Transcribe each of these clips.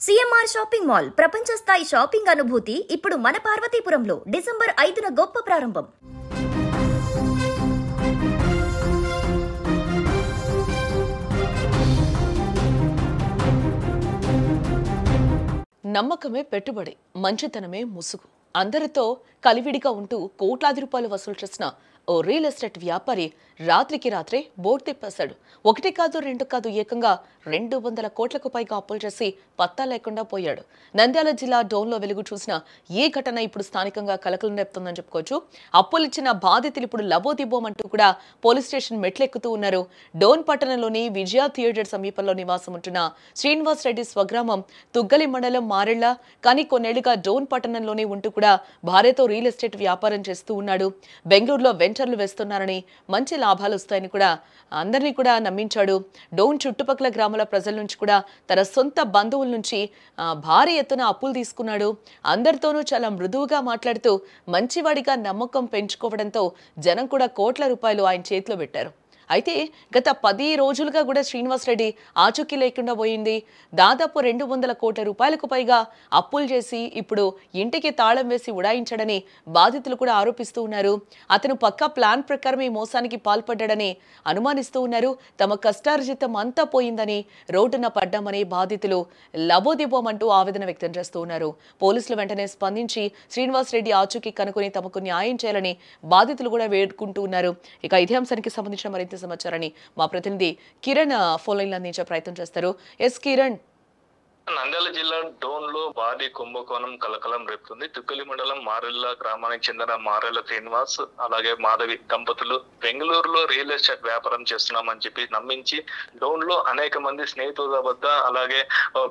CMR shopping mall ప్రపంచ స్థాయి shopping అనుభూతి ఇప్పుడు మన పార్వతీపురంలో డిసెంబర్ 5న గొప్ప ప్రారంభం. నమ్మకమే పెట్టుబడి, మంచితనమే ముసుగు. అందరితో కలివిడిగా ఉంటూ కోట్లాది రూపాయలు వసూలు చేసిన ఓ రియల్ ఎస్టేట్ వ్యాపారి రాత్రికి రాత్రే బోర్డు తిప్పేశాడు. ఒకటి కాదు రెండు కాదు, ఏకంగా 200 కోట్లకు పైగా అప్పులు చేసి పత్తా లేకుండా పోయాడు. నంద్యాల జిల్లా డోన్లో వెలుగు చూసిన ఈ ఘటన ఇప్పుడు స్థానికంగా కలకలం రేపుతుందని చెప్పుకోవచ్చు. అప్పులిచ్చిన బాధితులు ఇప్పుడు లబోదిబోమంటూ కూడా పోలీస్ స్టేషన్ మెట్లెక్కుతూ ఉన్నారు. డోన్ పట్టణంలోని విజయ థియేటర్ సమీపంలో నివాసం ఉంటున్న శ్రీనివాస్ రెడ్డి స్వగ్రామం తుగ్గలి మండలం మారెళ్ల. కానీ కొన్నేళ్లుగా డోన్ పట్టణంలోనే ఉంటూ కూడా భార్యతో రియల్ ఎస్టేట్ వ్యాపారం చేస్తూ ఉన్నాడు. బెంగళూరులో వెంచర్లు వేస్తున్నారని, మంచి లాభాలు వస్తాయని కూడా అందరినీ కూడా నమ్మించాడు. డోన్ చుట్టుపక్కల గ్రామాల ప్రజల నుంచి కూడా తన సొంత బంధువుల నుంచి భారీ ఎత్తున అప్పులు తీసుకున్నాడు. అందరితోనూ చాలా మృదువుగా మాట్లాడుతూ మంచివాడిగా నమ్మకం పెంచుకోవడంతో జనం కూడా కోట్ల రూపాయలు ఆయన చేతిలో పెట్టారు. అయితే గత 10 రోజులుగా కూడా శ్రీనివాస్ రెడ్డి ఆచూకీ లేకుండా పోయింది. దాదాపు 200 కోట్ల రూపాయలకు పైగా అప్పులు చేసి ఇప్పుడు ఇంటికి తాళం వేసి ఉడాయించాడని బాధితులు కూడా ఆరోపిస్తూ ఉన్నారు. అతను పక్కా ప్లాన్ ప్రకారం ఈ మోసానికి పాల్పడ్డాడని అనుమానిస్తూ ఉన్నారు. తమ కష్టార్జితం అంతా పోయిందని, రోడ్డున పడ్డామని బాధితులు లబోదిబోమంటూ ఆవేదన వ్యక్తం చేస్తూ ఉన్నారు. పోలీసులు వెంటనే స్పందించి శ్రీనివాస్ రెడ్డి ఆచూకీ కనుక్కొని తమకు న్యాయం చేయాలని బాధితులు కూడా వేడుకుంటూ ఉన్నారు. ఇక ఇదే అంశానికి సంబంధించిన మరింత సమాచారాన్ని మా ప్రతినిధి కిరణ్ ఫోన్ లైన్ అందించే ప్రయత్నం చేస్తారు. ఎస్ కిరణ్. నంద్యాల జిల్లా డోన్ లో భారీ కుంభకోణం కలకలం రేపుతుంది. తుక్కలి మండలం మారెళ్ల గ్రామానికి చెందిన మారెళ్ల శ్రీనివాస్ అలాగే మాధవి దంపతులు బెంగళూరులో రియల్ ఎస్టేట్ వ్యాపారం చేస్తున్నామని చెప్పి నమ్మించి డోన్ లో అనేక మంది స్నేహితుల వద్ద అలాగే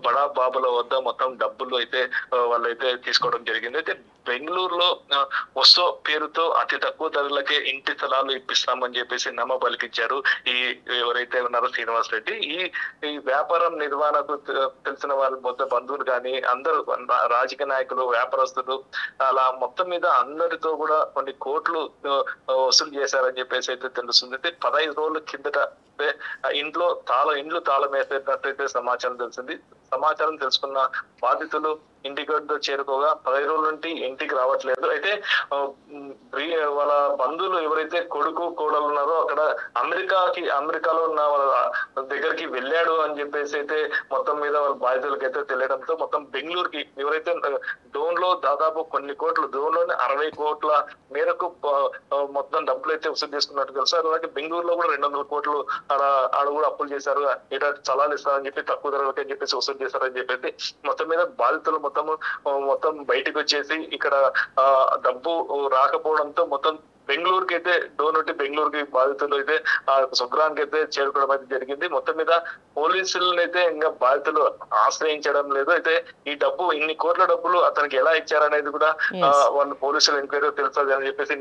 బడా బాబుల వద్ద మొత్తం డబ్బులు అయితే వాళ్ళైతే తీసుకోవడం జరిగింది. అయితే బెంగళూరులో వస్తు పేరుతో అతి తక్కువ ధరలకే ఇంటి స్థలాలు ఇప్పిస్తామని చెప్పేసి నమ్మ పలికించారు ఈ ఎవరైతే ఉన్నారో శ్రీనివాస్ రెడ్డి. ఈ వ్యాపారం నిర్వహణకు తెలిసిన వారి మొత్తం బంధువులు కానీ అందరూ రాజకీయ నాయకులు, వ్యాపారస్తులు అలా మొత్తం మీద అందరితో కూడా కొన్ని కోట్లు వసూలు చేశారని చెప్పేసి అయితే తెలుస్తుంది. అయితే 15 రోజుల కిందట ఇండ్లు తాళం వేసేటట్టయితే సమాచారం తెలిసింది. సమాచారం తెలుసుకున్న బాధితులు ఇంటికి చేరుకోగా 15 రోజుల నుండి ఇంటికి రావట్లేదు. అయితే వాళ్ళ బంధువులు ఎవరైతే కొడుకు కోడలు ఉన్నారో అక్కడ అమెరికాలో ఉన్న వాళ్ళ దగ్గరికి వెళ్ళాడు అని చెప్పేసి అయితే మొత్తం మీద వాళ్ళ బాధితులకి అయితే తెలియడంతో మొత్తం బెంగళూరుకి ఎవరైతే డోన్ లో దాదాపు కొన్ని కోట్లు, డోన్ లోనే 60 కోట్ల మేరకు మొత్తం డబ్బులు అయితే వసూలు చేసుకున్నట్టు తెలుసు. అలాగే బెంగళూరులో కూడా 200 కోట్లు ఆడ కూడా అప్పులు చేశారు. ఇట చలాలు ఇస్తారని చెప్పి తక్కువ ధరలకి అని చెప్పేసి వసూలు చేశారని చెప్పేసి మొత్తం మీద బాధితులు మొత్తం బయటకు వచ్చేసి ఇక్కడ డబ్బు రాకపోవడంతో మొత్తం బెంగళూరుకి అయితే డోన్ నుండి బెంగళూరుకి బాధితులు అయితే స్వగ్రానికి అయితే చేరుకోవడం అయితే జరిగింది. మొత్తం మీద పోలీసులను అయితే ఇంకా బాధితులు ఆశ్రయించడం లేదు. అయితే ఈ డబ్బు ఇన్ని కోట్ల డబ్బులు అతనికి ఎలా ఇచ్చారనేది కూడా వాళ్ళు పోలీసులు ఎంక్వైరీ తెలుస్తుంది అని చెప్పేసి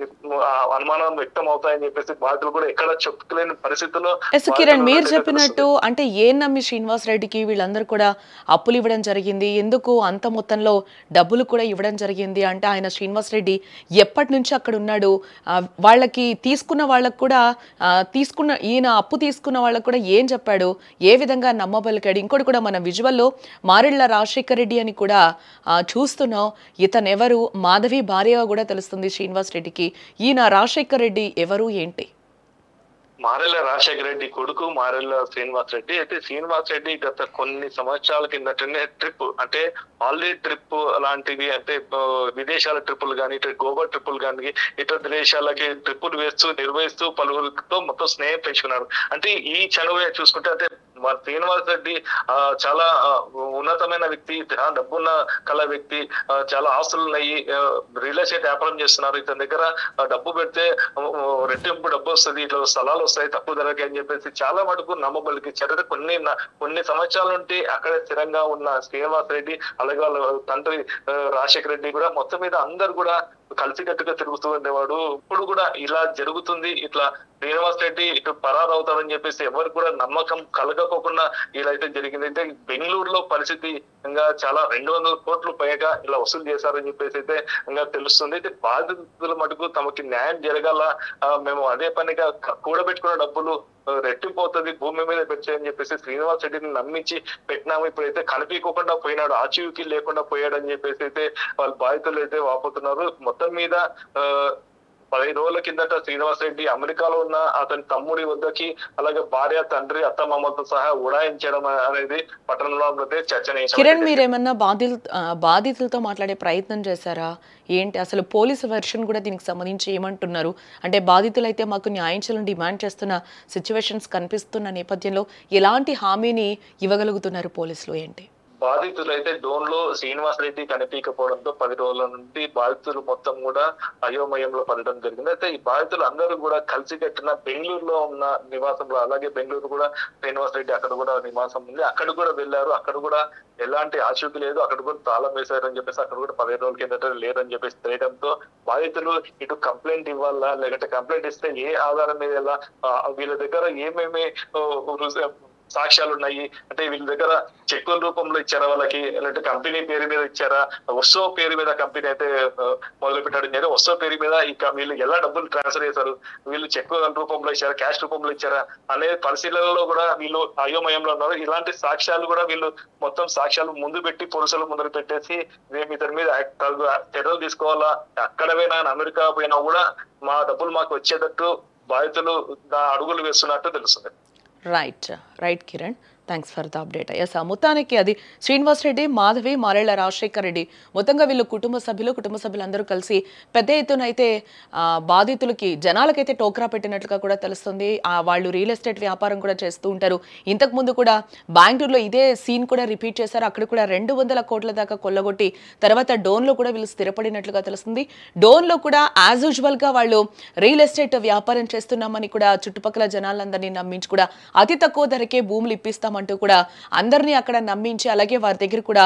అనుమానం వ్యక్తం అవుతాయని చెప్పేసి బాధితులు కూడా ఎక్కడ చెప్పుకోలేని పరిస్థితుల్లో. కిరణ్, మీరు చెప్పినట్టు అంటే ఏం నమ్మి శ్రీనివాస్ రెడ్డికి వీళ్ళందరూ కూడా అప్పులు ఇవ్వడం జరిగింది, ఎందుకు అంత మొత్తంలో డబ్బులు కూడా ఇవ్వడం జరిగింది అంటే ఆయన శ్రీనివాస్ రెడ్డి ఎప్పటి నుంచి అక్కడ ఉన్నాడు, వాళ్ళకి తీసుకున్న వాళ్ళకు కూడా ఈయన అప్పు తీసుకున్న వాళ్ళకు కూడా ఏం చెప్పాడు, ఏ విధంగా నమ్మబలికాడు. ఇంకోటి కూడా మన విజువల్లో మారెళ్ల రాజశేఖర్ రెడ్డి అని కూడా చూస్తున్నాం. ఇతనెవరు, మాధవి భార్యగా కూడా తెలుస్తుంది శ్రీనివాస్ రెడ్డికి. ఈయన రాజశేఖర్ రెడ్డి ఎవరు ఏంటి? మారెళ్ల రాజశేఖర రెడ్డి కొడుకు మారెళ్ల శ్రీనివాస్ రెడ్డి. అయితే శ్రీనివాస్ రెడ్డి గత కొన్ని సంవత్సరాల కిందటనే ట్రిప్ అంటే హాలిడే ట్రిప్ లాంటివి అంటే విదేశాల ట్రిప్పులు కానీ, ఇటు గోవా ట్రిప్పులు కానీ, ఇతర దేశాలకి ట్రిప్పులు నిర్వహిస్తూ పలువురితో మొత్తం స్నేహం పెంచుకున్నారు. అంటే ఈ చనువే చూసుకుంటే అంటే శ్రీనివాస్ రెడ్డి చాలా ఉన్నతమైన వ్యక్తి, డబ్బున్న కళ వ్యక్తి, చాలా ఆస్తులు ఉన్నాయి, రియల్ ఎస్టేట్ వ్యాపారం చేస్తున్నారు. ఇతని దగ్గర డబ్బు పెడితే రెట్టింపు డబ్బు వస్తుంది, ఇట్లా స్థలాలు వస్తాయి తక్కువ ధరకి అని చెప్పేసి చాలా మటుకు నమ్మబలికిచ్చారు. కొన్ని సంవత్సరాల నుండి అక్కడే స్థిరంగా ఉన్న శ్రీనివాస్ రెడ్డి అలాగే వాళ్ళ తండ్రి రాజశేఖర రెడ్డి కూడా మొత్తం మీద అందరు కూడా కలిసికట్టుగా తిరుగుతూ ఉండేవాడు. ఇప్పుడు కూడా ఇలా జరుగుతుంది, ఇట్లా శ్రీనివాస్ రెడ్డి ఇటు పరారు అవుతారని చెప్పేసి ఎవరికి కూడా నమ్మకం కలగకోకుండా ఇలా అయితే జరిగింది. అయితే బెంగళూరులో పరిస్థితి ఇంకా చాలా 200 కోట్లు పైగా ఇలా వసూలు చేశారని చెప్పేసి అయితే ఇంకా తెలుస్తుంది. అయితే బాధితుల మటుకు తమకి న్యాయం జరగాల, మేము అదే పనిగా కూడబెట్టుకున్న డబ్బులు రెట్టిపోతుంది, భూమి మీద పెట్టని చెప్పేసి శ్రీనివాస్ రెడ్డిని నమ్మించి పెట్టినాము. ఇప్పుడైతే కనిపించకుండా పోయినాడు, ఆచూకీ లేకుండా పోయాడు అని చెప్పేసి అయితే వాళ్ళ బాధితులు అయితే వాపోతున్నారు. మొత్తం మీద 15 రోజుల కిందట శ్రీనివాస్ రెడ్డి అమెరికాలో ఉన్న అతని తమ్ముడి వద్దకి, అలాగే భార్య, తండ్రి, అత్తమామలతో సహా ఉడాయించడం అనేది పట్టణంలో చర్చనీయాంశం. కిరణ్, మీరేమన్నా బాధితులతో మాట్లాడే ప్రయత్నం చేశారా? ఏంటి అసలు పోలీసు వెర్షన్ కూడా దీనికి సంబంధించి ఏమంటున్నారు? అంటే బాధితులు అయితే మాకు న్యాయం చేయాలని డిమాండ్ చేస్తున్న సిచ్యువేషన్స్ కనిపిస్తున్న నేపథ్యంలో ఎలాంటి హామీని ఇవ్వగలుగుతున్నారు పోలీసులు? ఏంటి బాధితులు అయితే డోన్ లో శ్రీనివాస్ రెడ్డి కనిపించకపోవడంతో 10 రోజుల నుండి బాధితులు మొత్తం కూడా అయోమయంలో పడడం జరిగింది. అయితే ఈ బాధితులు అందరూ కూడా కలిసి కట్టిన బెంగళూరులో ఉన్న నివాసంలో, అలాగే బెంగళూరు కూడా శ్రీనివాస్ రెడ్డి అక్కడ కూడా నివాసం ఉంది, అక్కడ కూడా వెళ్ళారు. అక్కడ కూడా ఎలాంటి ఆచూకీ లేదు, అక్కడ కూడా తాళం వేశారని చెప్పేసి అక్కడ కూడా 15 రోజుల కిందట లేదని చెప్పేసి తెలియడంతో బాధితులు ఇటు కంప్లైంట్ ఇవ్వాలా, లేదంటే కంప్లైంట్ ఇస్తే ఏ ఆధారం మీద ఎలా, వీళ్ళ దగ్గర ఏమేమి సాక్ష్యాలు ఉన్నాయి, అంటే వీళ్ళ దగ్గర చెక్కుల రూపంలో ఇచ్చారా వాళ్ళకి, లేదంటే కంపెనీ పేరు మీద ఇచ్చారా, వస్తో పేరు మీద కంపెనీ అయితే మొదలు పెట్టాడు, వస్తో పేరు మీద వీళ్ళు ఎలా డబ్బులు ట్రాన్స్ఫర్ చేశారు, వీళ్ళు చెక్కుల రూపంలో ఇచ్చారా, క్యాష్ రూపంలో ఇచ్చారా అనే పరిశీలనలో కూడా వీళ్ళు అయోమయంలో ఉన్నారు. ఇలాంటి సాక్ష్యాలు కూడా వీళ్ళు మొత్తం సాక్ష్యాలు ముందు పెట్టి పోలీసులు ముందు పెట్టేసి మేము ఇతని మీద చర్యలు తీసుకోవాలా, అక్కడ పోయినా అమెరికా పోయినా కూడా మా డబ్బులు మాకు వచ్చేటట్టు బాధితులు అడుగులు వేస్తున్నట్టు తెలుస్తుంది. Right Kiran, thanks for the update. Yes, మొత్తానికి అది శ్రీనివాస్ రెడ్డి, మాధవి, మారెళ్ల రాజశేఖర్ రెడ్డి మొత్తంగా వీళ్ళు కుటుంబ సభ్యులందరూ కలిసి పెద్ద ఎత్తున అయితే బాధితులకి, జనాలకైతే టోక్రా పెట్టినట్లుగా కూడా తెలుస్తుంది. వాళ్ళు రియల్ ఎస్టేట్ వ్యాపారం కూడా చేస్తూ ఉంటారు. ఇంతకుముందు కూడా బెంగళూరులో ఇదే సీన్ కూడా రిపీట్ చేశారు. అక్కడ కూడా 200 కోట్ల దాకా కొల్లగొట్టి తర్వాత డోన్లో కూడా వీళ్ళు స్థిరపడినట్లుగా తెలుస్తుంది. డోన్లో కూడా యాజ్ యూజువల్గా వాళ్ళు రియల్ ఎస్టేట్ వ్యాపారం చేస్తున్నామని కూడా చుట్టుపక్కల జనాలందరినీ నమ్మించి కూడా అతి తక్కువ ధరకే భూములు ఇప్పిస్తాం అంటూ కూడా అందరినీ అక్కడ నమ్మించి, అలాగే వారి దగ్గర కూడా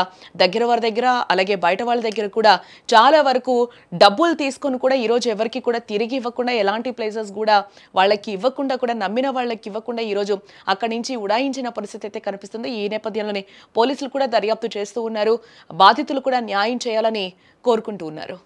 వారి దగ్గర అలాగే బయట వాళ్ళ దగ్గర కూడా చాలా వరకు డబ్బులు తీసుకొని కూడా ఈరోజు ఎవరికి కూడా తిరిగి ఇవ్వకుండా, ఎలాంటి ప్లేసెస్ కూడా వాళ్ళకి ఇవ్వకుండా, కూడా నమ్మిన వాళ్ళకి ఇవ్వకుండా ఈరోజు అక్కడి నుంచి ఉడాయించిన పరిస్థితి అయితే కనిపిస్తుంది. ఈ నేపథ్యంలోనే పోలీసులు కూడా దర్యాప్తు చేస్తూ ఉన్నారు. బాధితులు కూడా న్యాయం చేయాలని కోరుకుంటూ ఉన్నారు.